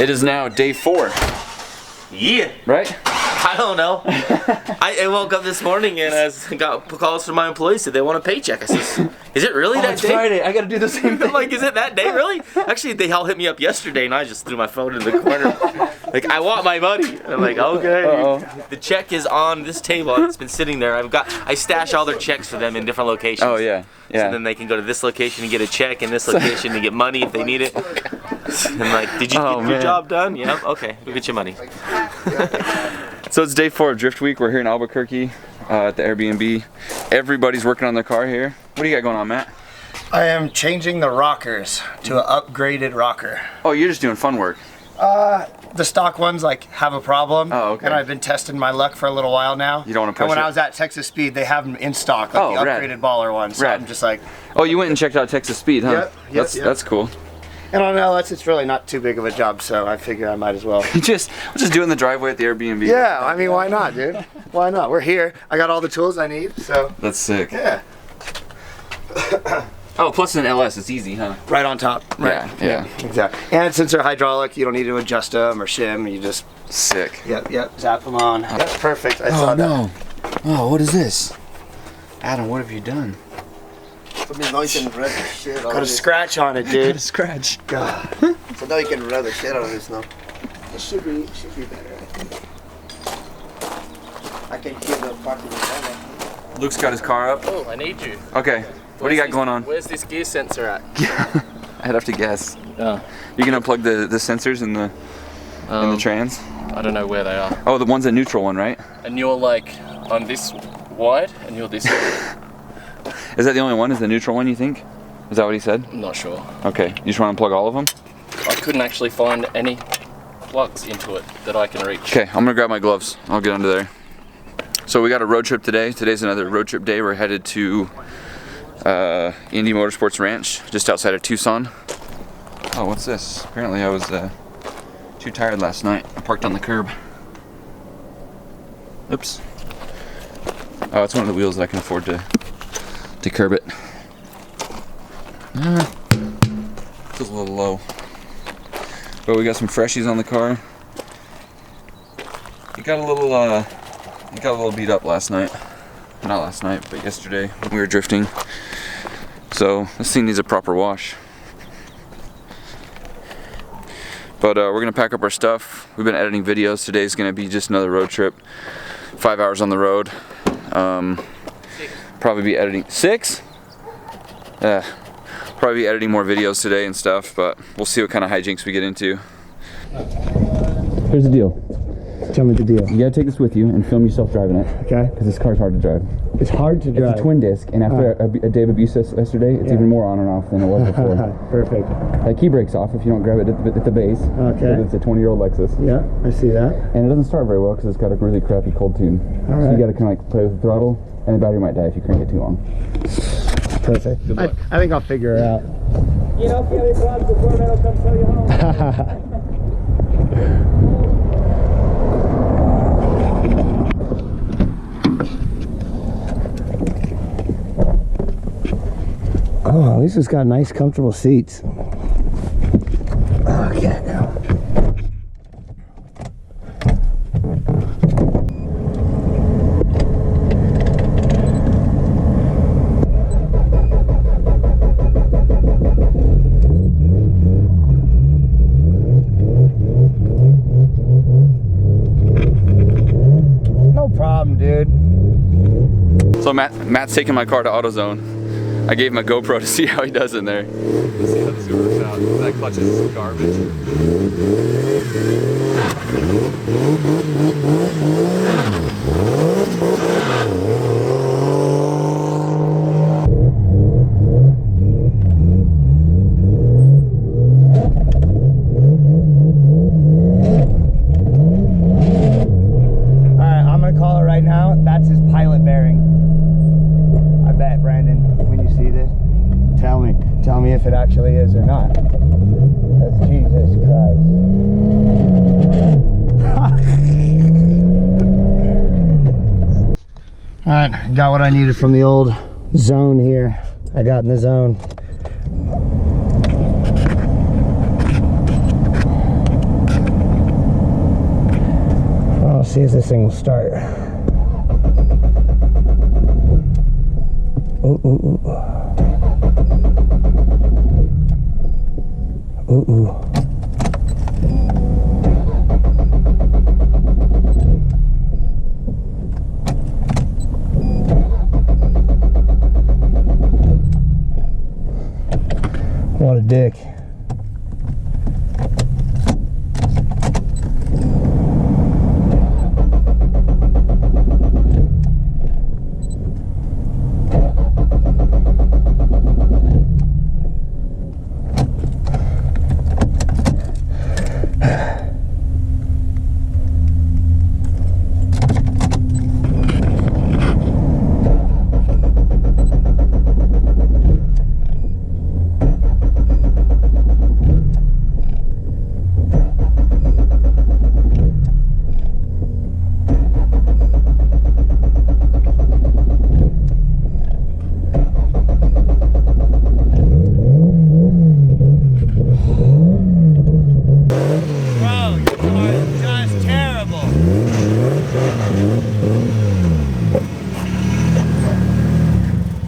It is now day 4. Yeah. Right? I don't know. I woke up this morning and I got calls from my employees that they want a paycheck. I said, is it really that it's day? Friday. I gotta do the same thing. I'm like, is it that day, really? Actually, they all hit me up yesterday and I just threw my phone in the corner. Like, I want my money. And I'm like, okay. The check is on this table. It's been sitting there. I stash all their checks for them in different locations. Oh, yeah. Yeah. So then they can go to this location and get a check, and this location to get money if they need it. And like, did you get your job done? Yep. Okay, go get your money. So it's day 4 of Drift Week. We're here in Albuquerque at the Airbnb. Everybody's working on their car here. What do you got going on, Matt? I am changing the rockers to an upgraded rocker. Oh, you're just doing fun work. The stock ones like have a problem. Oh, okay. And I've been testing my luck for a little while now. You don't want to push And when it? I was at Texas Speed, they have them in stock, like the rad. upgraded baller ones. So Rad. I'm just like, Oh, you went and checked out Texas Speed, huh? Yep, That's cool. and on LS, it's really not too big of a job, so I figure I might as well. We'll just do it in the driveway at the Airbnb. Yeah, I mean, why not, dude? Why not? We're here. I got all the tools I need, so. That's sick. Yeah. Oh, plus in LS, it's easy, huh? Right on top. Right. Yeah. Exactly. And since they're hydraulic, you don't need to adjust them or shim. You just, Sick. yep, zap them on. Yep, perfect. I saw that. Oh, what is this? Adam, what have you done? Put me nice and red the shit out Got a of this. scratch on it, dude. scratch. God. So now you can rev the shit out of this now. It should be better, I think. I can hear the fucking camera. Luke's got his car up. Oh, I need you. Okay. What do you got going on? Where's this gear sensor at? I'd have to guess. Oh, You gonna plug the sensors in the trans? I don't know where they are. Oh, the one's a neutral one, right? And you're like, I'm this wide and you're this wide. Is that the only one? Is the neutral one, you think? Is that what he said? I'm not sure. Okay. You just want to unplug all of them? I couldn't actually find any plugs into it that I can reach. Okay, I'm gonna grab my gloves. I'll get under there. So we got a road trip today. Today's another road trip day. We're headed to Indy Motorsports Ranch, just outside of Tucson. Oh, what's this? Apparently I was too tired last night. I parked on the curb. Oops. Oh, it's one of the wheels that I can afford to curb it. Feels a little low. But we got some freshies on the car. It got a little beat up last night. Not last night, but yesterday when we were drifting. So this thing needs a proper wash. But we're gonna pack up our stuff. We've been editing videos. Today's gonna be just another road trip. 5 hours on the road. Probably be editing 6? Yeah. Probably be editing more videos today and stuff, but we'll see what kind of hijinks we get into. Here's the deal. Tell me the deal. You gotta take this with you and film yourself driving it. Okay. Because this car's hard to drive. It's hard to drive. It's a twin disc, and after a day of abuse yesterday, it's even more on and off than it was before. Perfect. The key breaks off if you don't grab it at the base. Okay. It's a 20-year-old Lexus. Yeah, I see that. And it doesn't start very well because it's got a really crappy cold tune. So you gotta kind of like play with the throttle, and the battery might die if you crank it too long. Perfect. I think I'll figure it out. You know, if you have any problems before that'll come show you home. Oh, at least it's got nice, comfortable seats. Okay. No problem, dude. So Matt's taking my car to AutoZone. I gave him a GoPro to see how he does in there. Let's see how this works out. That clutch is garbage. Alright, I'm gonna call it right now. That's his pilot bearing. is or not. That's Jesus Christ. Alright, got what I needed from the old zone here. I got in the zone. I'll see if this thing will start. Ooh, ooh, ooh. Ooh, ooh. What a dick.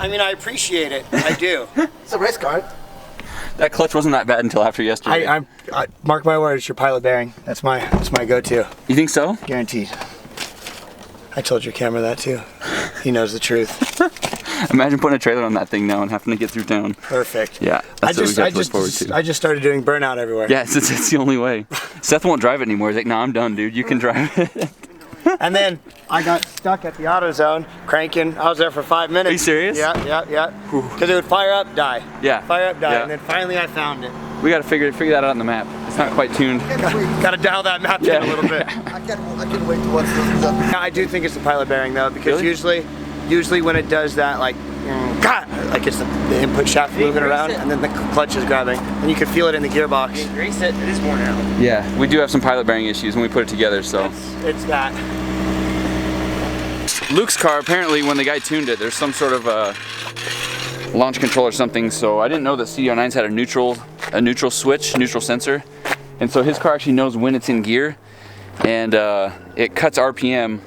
I mean, I appreciate it. I do. It's a race car. That clutch wasn't that bad until after yesterday. I mark my words. Your pilot bearing. That's my go-to. You think so? Guaranteed. I told your camera that too. He knows the truth. Imagine putting a trailer on that thing now and having to get through town. Perfect. Yeah, that's what we got to look forward to. I just started doing burnout everywhere. Yeah, it's the only way. Seth won't drive it anymore. He's like, no, I'm done, dude. You can drive it. And then I got stuck at the AutoZone cranking. I was there for 5 minutes. Are you serious? Yeah. Because it would fire up, die. Yeah. Fire up, die. Yeah. And then finally I found it. We got to figure that out on the map. It's not quite tuned. Got to dial that map in a little bit. I can't wait to watch this. Yeah, I do think it's the pilot bearing though, because Really? usually when it does that, like it's the input shaft moving around, and then the clutch is grabbing, and you can feel it in the gearbox. Grease it. It is worn out. Yeah, we do have some pilot bearing issues when we put it together, so. It's that. Luke's car, apparently when the guy tuned it, there's some sort of launch control or something, so I didn't know that CDR9s had a neutral switch, neutral sensor, and so his car actually knows when it's in gear, and it cuts RPM,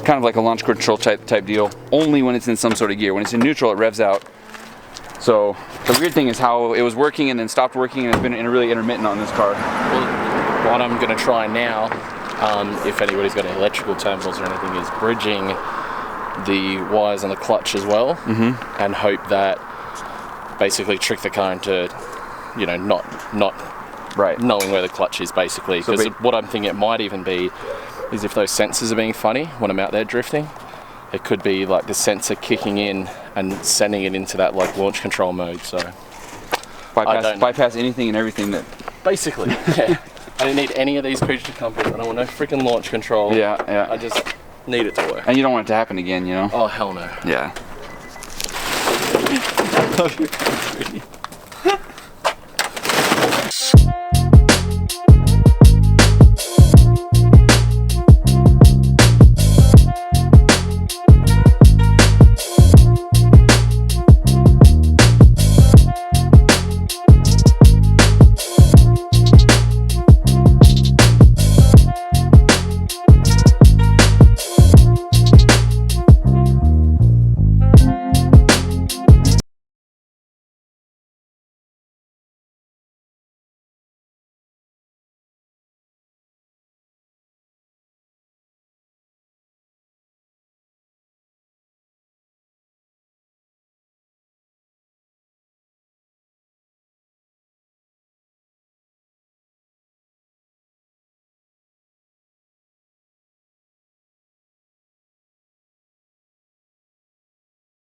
kind of like a launch control type deal, only when it's in some sort of gear. When it's in neutral, it revs out. So the weird thing is how it was working and then stopped working, and it's been really intermittent on this car. Well, what I'm going to try now, if anybody's got any electrical terminals or anything, is bridging the wires on the clutch as well, and hope that basically trick the car into, you know, not Right. knowing where the clutch is basically. Because what I'm thinking it might even be is if those sensors are being funny when I'm out there drifting, it could be like the sensor kicking in and sending it into that like launch control mode. So bypass anything and everything that. basically, yeah. I don't need any of these creatures to come in. I don't want no freaking launch control. Yeah. I just need it to work. And you don't want it to happen again, you know? Oh hell no. Yeah.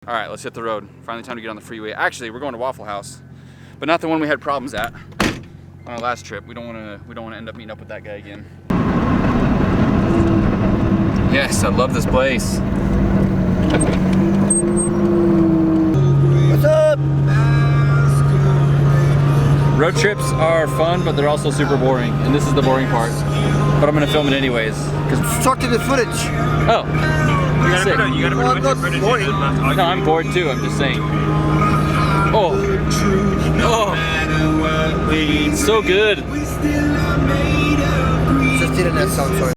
All right, let's hit the road. Finally time to get on the freeway. Actually, we're going to Waffle House, but not the one we had problems at on our last trip. We don't want to end up meeting up with that guy again. Yes, I love this place. What's up? trips are fun, but they're also super boring, and this is the boring part. But I'm gonna film it anyways. Talk to the footage. Oh, sick. Well, I'm not boring. No, I'm bored too. I'm just saying. Oh, it's so good. Just internet sound, sorry.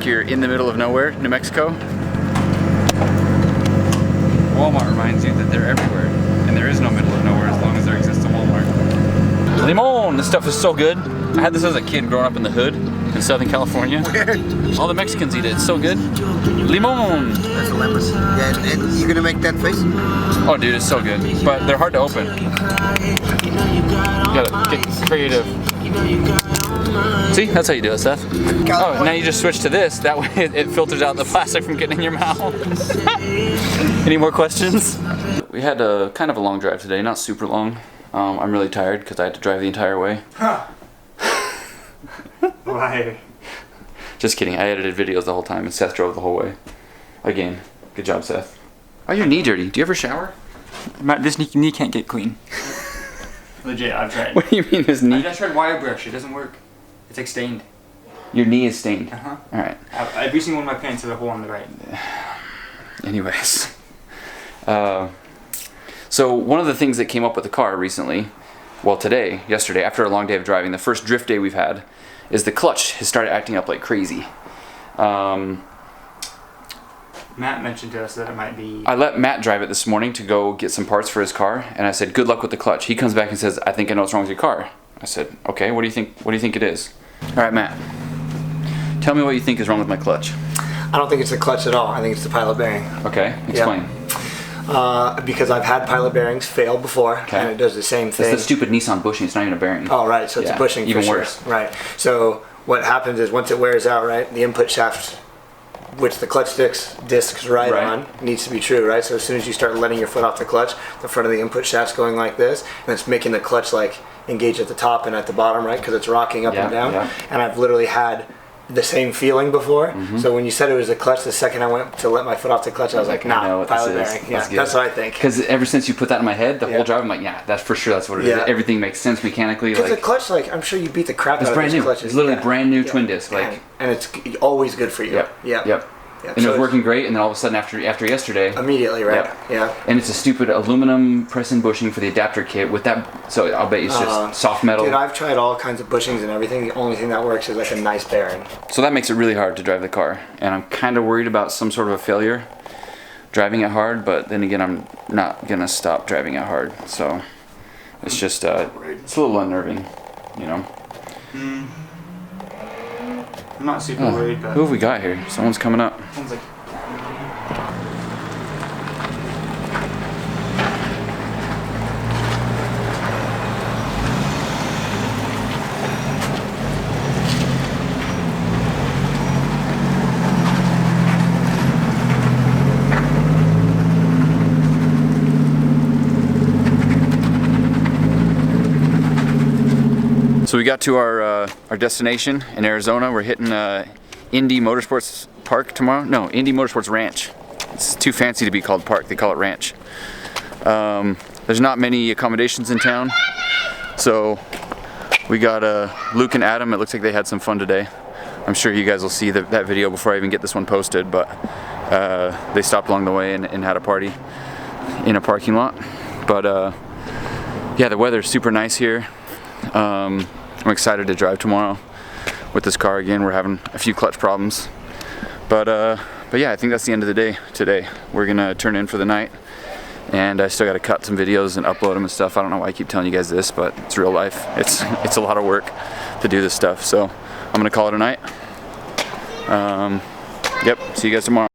You're in the middle of nowhere, New Mexico. Walmart reminds you that they're everywhere, and there is no middle of nowhere as long as there exists a Walmart. Limon! This stuff is so good. I had this as a kid growing up in the hood in Southern California. All the Mexicans eat it. It's so good. Limon! That's a lemon. Yeah, and you're gonna make that face? Oh, dude, it's so good. But they're hard to open. You gotta get creative. See, that's how you do it, Seth. Oh, now you just switch to this. That way it filters out the plastic from getting in your mouth. Any more questions? We had a kind of a long drive today, not super long. I'm really tired because I had to drive the entire way. Why? Just kidding. I edited videos the whole time and Seth drove the whole way. Again, good job, Seth. Oh, your knee dirty. Do you ever shower? Matt, this knee can't get clean. Legit, I've tried. What do you mean his knee? I tried wire brush, it doesn't work. It's like stained. Your knee is stained. Uh-huh. Alright. Every single one of my pants has a hole on the right. Anyways. So one of the things that came up with the car recently, well yesterday, after a long day of driving, the first drift day we've had, is the clutch has started acting up like crazy. Matt mentioned to us that it might be... I let Matt drive it this morning to go get some parts for his car, and I said, good luck with the clutch. He comes back and says, I think I know what's wrong with your car. I said, okay, what do you think it is? Alright, Matt, tell me what you think is wrong with my clutch. I don't think it's the clutch at all. I think it's the pilot bearing. Okay, explain. Because I've had pilot bearings fail before, Okay. and it does the same thing. It's the stupid Nissan bushing, it's not even a bearing. Oh, right, so it's Yeah, a bushing even for sure. worse. Right, so what happens is once it wears out, right, the input shaft, which the clutch discs ride Right. on, needs to be true, right? So as soon as you start letting your foot off the clutch, the front of the input shaft's going like this, and it's making the clutch like engage at the top and at the bottom, right? Because it's rocking up and down. Yeah. And I've literally had the same feeling before. Mm-hmm. So when you said it was a clutch, the second I went to let my foot off the clutch, I was like, I nah, know what pilot this is. bearing. Yeah, That's good. that's what I think. Because ever since you put that in my head, the Yeah. whole drive, I'm like, yeah, that's for sure, that's what it is. Yeah. Everything makes sense mechanically. Because Like, the clutch, like, I'm sure you beat the crap it's out brand of these new. clutches. It's literally Yeah. brand new Yeah. twin disc. Like, and it's always good for you. yep. Yeah. And it was working great, and then all of a sudden, after yesterday, Immediately, right? Yep. Yeah. and it's a stupid aluminum press-in bushing for the adapter kit with that. So I'll bet you it's just soft metal. Dude, I've tried all kinds of bushings and everything. The only thing that works is like a nice bearing. So that makes it really hard to drive the car, and I'm kind of worried about some sort of a failure driving it hard. But then again, I'm not gonna stop driving it hard. So it's just it's a little unnerving, you know. I'm not super worried, but... Who have we got here? Someone's coming up. Sounds like... we got to our destination in Arizona. We're hitting Indy Motorsports Park tomorrow. No, Indy Motorsports Ranch. It's too fancy to be called park. They call it ranch. There's not many accommodations in town, so we got Luke and Adam. It looks like they had some fun today. I'm sure you guys will see that video before I even get this one posted, but they stopped along the way and had a party in a parking lot. But yeah, the weather's super nice here. I'm excited to drive tomorrow with this car again. We're having a few clutch problems, but yeah, I think that's the end of the day today. We're gonna turn in for the night, and I still got to cut some videos and upload them and stuff. I don't know why I keep telling you guys this, but it's real life. It's a lot of work to do this stuff, so I'm gonna call it a night. Yep, see you guys tomorrow.